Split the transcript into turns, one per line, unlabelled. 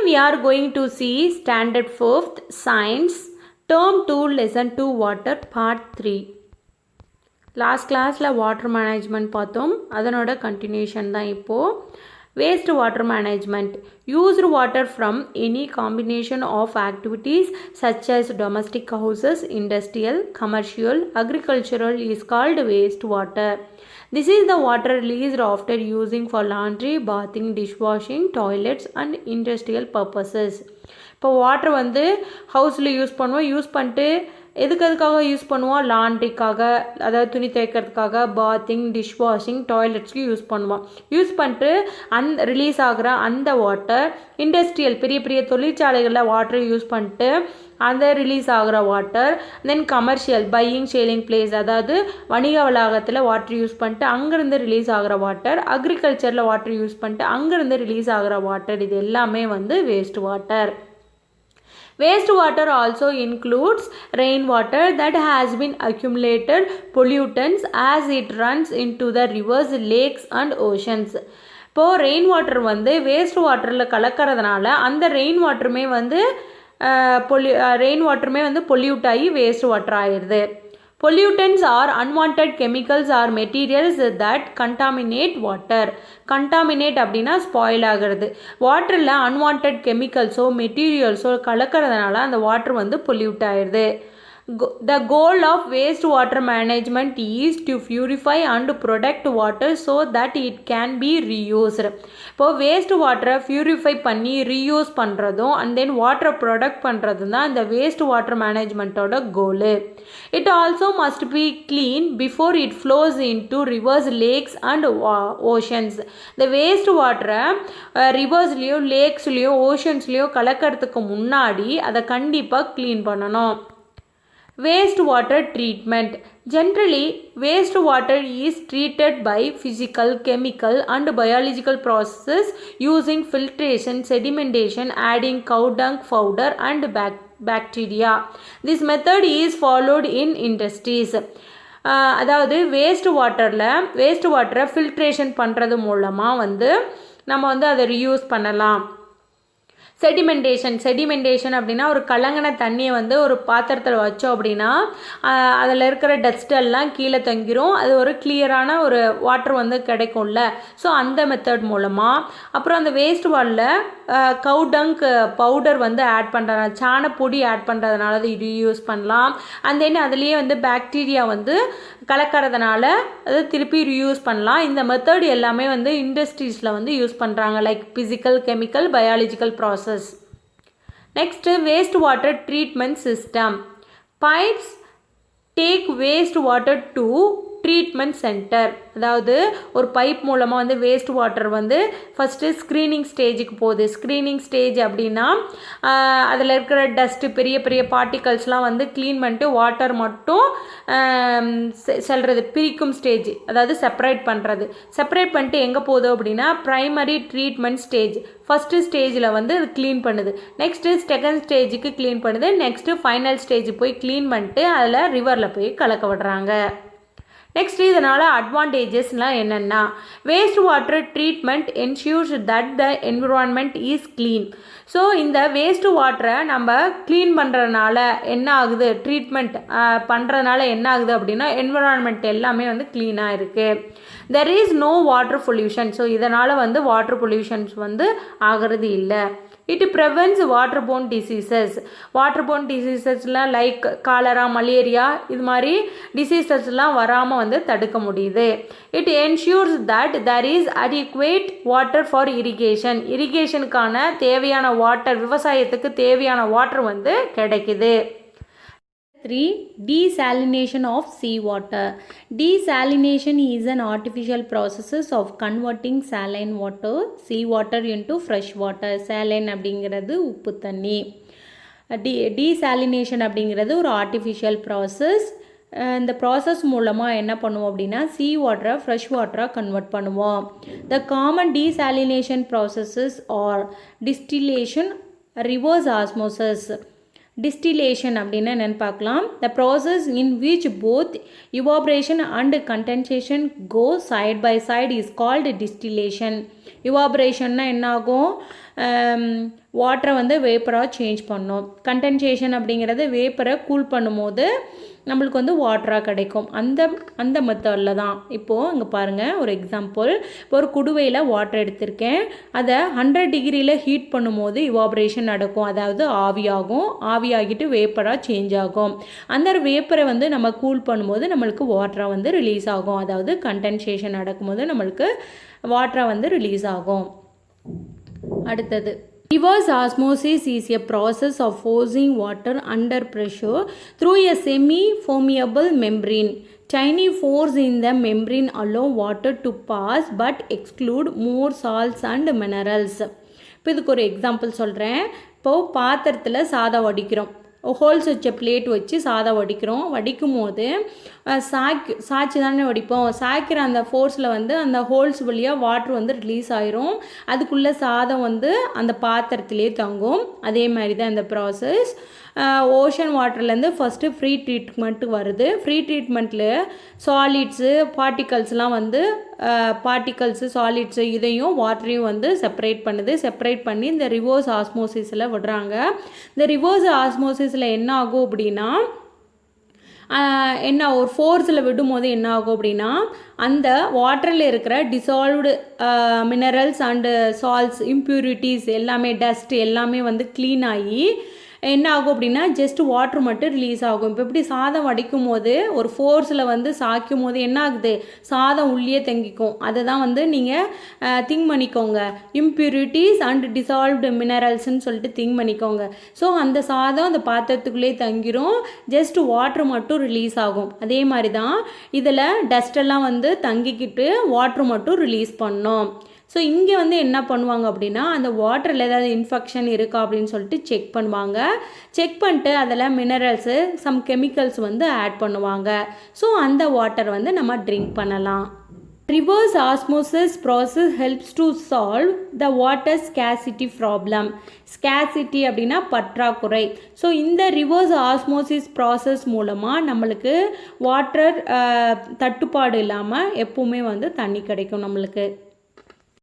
we are going to see Standard 5th Science Term 2 Lesson 2 Water Part 3. Last கிளாஸில் water management பார்த்தோம். அதனோட continuation தான் இப்போது. Waste water management. Used water from any combination of activities such as domestic houses, industrial, commercial, agricultural is called wastewater. This is the water released after using for laundry, bathing, dishwashing, toilets and industrial purposes. இப்போ water வந்து ஹவுஸில் use பண்ணிட்டு எதுக்காக use பண்ணுவோம்? லாண்ட்ரிக்காக, அதாவது துணி துவைக்கிறதுக்காக, bathing, dishwashing, டாய்லெட்ஸ்க்கு use பண்ணுவோம். Use பண்ணிட்டு ரிலீஸ் ஆகிற அந்த வாட்டர் இண்டஸ்ட்ரியல் பெரிய பெரிய தொழிற்சாலைகளில் வாட்டர் யூஸ் பண்ணிட்டு அந்த ரிலீஸ் ஆகிற வாட்டர், தென் கமர்ஷியல் பையிங் சேலிங் பிளேஸ், அதாவது வணிக வளாகத்தில் வாட்டர் யூஸ் பண்ணிட்டு அங்கேருந்து ரிலீஸ் ஆகிற வாட்டர், அக்ரிகல்ச்சரில் வாட்டர் யூஸ் பண்ணிட்டு அங்கேருந்து ரிலீஸ் ஆகிற வாட்டர், இது எல்லாமே வந்து waste water. Wastewater also includes rainwater that has been accumulated pollutants as it runs into the rivers, lakes and oceans. இப்போது ரெயின் வாட்டர் வந்து வேஸ்ட் வாட்டரில் கலக்கிறதுனால அந்த ரெயின் வாட்டருமே வந்து பொல்யூட் ஆகி வேஸ்ட் வாட்டர் ஆயிடுது. Pollutants are unwanted chemicals or materials that contaminate water. Contaminate அப்படின்னா spoil ஆகிறது. வாட்டரில் அன்வான்ட் கெமிக்கல்ஸோ மெட்டீரியல்ஸோ கலக்கிறதுனால அந்த வாட்டர் வந்து பொல்யூட் ஆயிடுது. The goal of wastewater management is to purify and protect water so that it can be reused. இப்போது waste வாட்டரை purify பண்ணி reuse பண்ணுறதும் அண்ட் தென் வாட்டரை ப்ரொடக்ட் பண்ணுறதும் தான் இந்த வேஸ்ட் வாட்டர் மேனேஜ்மெண்ட்டோட goal. It also must be clean before it flows into rivers, lakes and oceans. இந்த வேஸ்ட் வாட்டரை ரிவர்ஸ்லேயோ, லேக்ஸ்லேயோ, ஓஷன்ஸ்லேயோ கலக்கிறதுக்கு முன்னாடி அதை கண்டிப்பாக க்ளீன் பண்ணணும். Wastewater treatment. Generally, wastewater is treated by physical, chemical and biological processes using filtration, sedimentation, adding cow dung powder and bacteria. This method is followed in industries. அதாவது waste வாட்டரை filtration பண்ணுறது மூலமாக வந்து நம்ம வந்து அதை ரீயூஸ் பண்ணலாம். செடிமெண்டேஷன் அப்படின்னா ஒரு கலங்கின தண்ணியை வந்து ஒரு பாத்திரத்தில் வச்சோம் அப்படின்னா அதில் இருக்கிற டஸ்டெல்லாம் கீழே தங்கிரும், அது ஒரு கிளியரான ஒரு வாட்டர் வந்து கிடைக்கும்ல. ஸோ அந்த மெத்தட் மூலமாக. அப்புறம் அந்த வேஸ்ட் வாட்டரில் கவுடங்க் பவுடர் வந்து ஆட் பண்ணுறதுனால, சாணப்பொடி ஆட் பண்ணுறதுனால அது இது யூஸ் பண்ணலாம். அண்ட் தென் அதுலேயே வந்து பாக்டீரியா வந்து கலக்கிறதுனால அதை திருப்பி ரீயூஸ் பண்ணலாம். இந்த மெத்தட் எல்லாமே வந்து இண்டஸ்ட்ரீஸில் வந்து யூஸ் பண்ணுறாங்க, like physical, chemical, biological process. Next, wastewater treatment system. Pipes take wastewater to treatment centre. அதாவது ஒரு பைப் மூலமாக வந்து வேஸ்ட் வாட்டர் வந்து ஃபஸ்ட்டு ஸ்க்ரீனிங் ஸ்டேஜுக்கு போகுது. ஸ்க்ரீனிங் ஸ்டேஜ் அப்படின்னா அதில் இருக்கிற டஸ்ட்டு, பெரிய பெரிய பார்ட்டிகல்ஸ்லாம் வந்து க்ளீன் பண்ணிட்டு வாட்டர் மட்டும் செல்வது, பிரிக்கும் ஸ்டேஜ், அதாவது செப்பரேட் பண்ணிட்டு எங்கே போகுது அப்படின்னா ப்ரைமரி ட்ரீட்மெண்ட் ஸ்டேஜ். ஃபஸ்ட்டு ஸ்டேஜில் வந்து அது க்ளீன் பண்ணுது, நெக்ஸ்ட்டு செகண்ட் ஸ்டேஜுக்கு க்ளீன் பண்ணுது, நெக்ஸ்ட்டு ஃபைனல் ஸ்டேஜ் போய் க்ளீன் பண்ணிட்டு அதில் ரிவரில் போய் கலக்க விடுறாங்க. நெக்ஸ்ட் இதனால் அட்வான்டேஜஸ்லாம் என்னென்னா, waste water treatment ensures that the environment is clean. So இந்த வேஸ்ட் வாட்டரை நம்ம க்ளீன் பண்ணுறதுனால என்ன ஆகுது, ட்ரீட்மெண்ட் பண்ணுறதுனால என்ன ஆகுது அப்படின்னா என்விரான்மெண்ட் எல்லாமே வந்து க்ளீனாக இருக்குது. There is no water pollution. So இதனால் வந்து வாட்டர் பொல்யூஷன்ஸ் வந்து ஆகிறது இல்லை. It prevents waterborne diseases. Waterborne டிசீசஸ்லாம் லைக் காலரா, மலேரியா, இது மாதிரி டிசீசஸ்லாம் வராமல் வந்து தடுக்க முடியுது. It ensures that there is adequate water for irrigation. இரிகேஷனுக்கான தேவையான வாட்டர், விவசாயத்துக்கு தேவையான வாட்டர் வந்து கிடைக்குது. 3. Desalination of seawater. Desalination is an artificial process of converting saline water, seawater into fresh water. Saline அப்படிங்கிறது உப்பு தண்ணி. Desalination அப்படிங்கிறது ஒரு artificial process. இந்த ப்ராசஸ் மூலமாக என்ன பண்ணுவோம் அப்படின்னா சீ வாட்டரை ஃப்ரெஷ் வாட்டராக கன்வெர்ட் பண்ணுவோம். The common desalination processes are distillation, reverse osmosis. Distillation அப்படின்னா என்னென்னு பார்க்கலாம். The process in which both evaporation and condensation go side by side is called distillation. evaporationனா என்ன ஆகும், வாட்டரை வந்து வேப்பராக சேஞ்ச் பண்ணோம். கண்டென்சேஷன் அப்படிங்கிறது வேப்பரை கூல் பண்ணும்போது நம்மளுக்கு வந்து வாட்டராக கிடைக்கும். அந்த மெத்தடில் தான். இப்போது இங்கே பாருங்கள் ஒரு எக்ஸாம்பிள். இப்போ ஒரு குடுவையில் வாட்டர் எடுத்திருக்கேன். அதை 100 டிகிரியில் ஹீட் பண்ணும்போது இவாபரேஷன் நடக்கும், அதாவது ஆவியாகும். ஆவியாகிட்டு வேப்பராக சேஞ்ச் ஆகும். அந்த வேப்பரை வந்து நம்ம கூல் பண்ணும்போது நம்மளுக்கு வாட்டராக வந்து ரிலீஸ் ஆகும், அதாவது கண்டென்சேஷன் நடக்கும்போது நம்மளுக்கு வாட்டராக வந்து ரிலீஸ் ஆகும். அடுத்தது, reverse osmosis is a process of forcing water under pressure through a semi-permeable membrane. Tiny pores in the membrane allow water to pass but exclude more salts and minerals. இப்போ இதுக்கு ஒரு example சொல்கிறேன். இப்போது பாத்திரத்தில் சாதம் வடிக்கிறோம். Holes வச்ச plate வச்சு சாதம் வடிக்கிறோம். வடிக்கும் போது சாய்ச்சி தானே வடிப்போம். சாய்க்கிற அந்த ஃபோர்ஸில் வந்து அந்த ஹோல்ஸ் வழியாக வாட்ரு வந்து ரிலீஸ் ஆயிரும். அதுக்குள்ளே சாதம் வந்து அந்த பாத்திரத்திலே தங்கும். அதே மாதிரி தான் இந்த ப்ராசஸ். ஓஷன் வாட்டர்லேருந்து ஃபஸ்ட்டு ஃப்ரீ ட்ரீட்மெண்ட்டு வருது. ஃப்ரீ ட்ரீட்மெண்ட்டில் சாலிட்ஸு பார்ட்டிகல்ஸ்லாம் வந்து பார்ட்டிகல்ஸு சாலிட்ஸு இதையும் வாட்டரையும் வந்து செப்பரேட் பண்ணுது. செப்பரேட் பண்ணி இந்த ரிவர்ஸ் ஆஸ்மோசிஸில் விடுறாங்க. இந்த ரிவர்ஸ் ஆஸ்மோசிஸில் என்ன ஆகும் அப்படின்னா, என்ன ஒரு ஃபோர்ஸில் விடும்போது என்ன ஆகும் அப்படின்னா, அந்த வாட்டரில் இருக்கிற dissolved minerals and salts, impurities எல்லாமே, டஸ்ட் எல்லாமே வந்து க்ளீன் ஆகி என்ன ஆகும் அப்படின்னா ஜஸ்ட் வாட்ரு மட்டும் ரிலீஸ் ஆகும். இப்போ எப்படி சாதம் வடிக்கும் போது ஒரு ஃபோர்ஸில் வந்து சாய்க்கும் போது என்ன ஆகுது, சாதம் உள்ளே தங்கிக்கும். அதை தான் வந்து நீங்கள் திங்க் பண்ணிக்கோங்க, இம்ப்யூரிட்டிஸ் அண்ட் டிசால்வ்டு மினரல்ஸ்ன்னு சொல்லிட்டு திங்க் பண்ணிக்கோங்க. ஸோ அந்த சாதம் அந்த பாத்திரத்துக்குள்ளே தங்கிரும், ஜஸ்ட் வாட்ரு மட்டும் ரிலீஸ் ஆகும். அதே மாதிரி தான் இதில் டஸ்டெல்லாம் வந்து தங்கிக்கிட்டு வாட்ரு மட்டும் ரிலீஸ் பண்ணோம். ஸோ இங்கே வந்து என்ன பண்ணுவாங்க அப்படின்னா, அந்த வாட்டரில் ஏதாவது இன்ஃபெக்ஷன் இருக்கா அப்படின்னு சொல்லிட்டு செக் பண்ணுவாங்க. செக் பண்ணிட்டு அதில் மினரல்ஸு, சம் கெமிக்கல்ஸ் வந்து ஆட் பண்ணுவாங்க. ஸோ அந்த வாட்டர் வந்து நம்ம ட்ரிங்க் பண்ணலாம். Reverse osmosis process helps to solve the water scarcity problem. Scarcity அப்படின்னா பற்றாக்குறை. ஸோ இந்த ரிவர்ஸ் ஆஸ்மோசிஸ் ப்ராசஸ் மூலமாக நம்மளுக்கு வாட்டர் தட்டுப்பாடு இல்லாமல் எப்பவுமே வந்து தண்ணி கிடைக்கும் நம்மளுக்கு.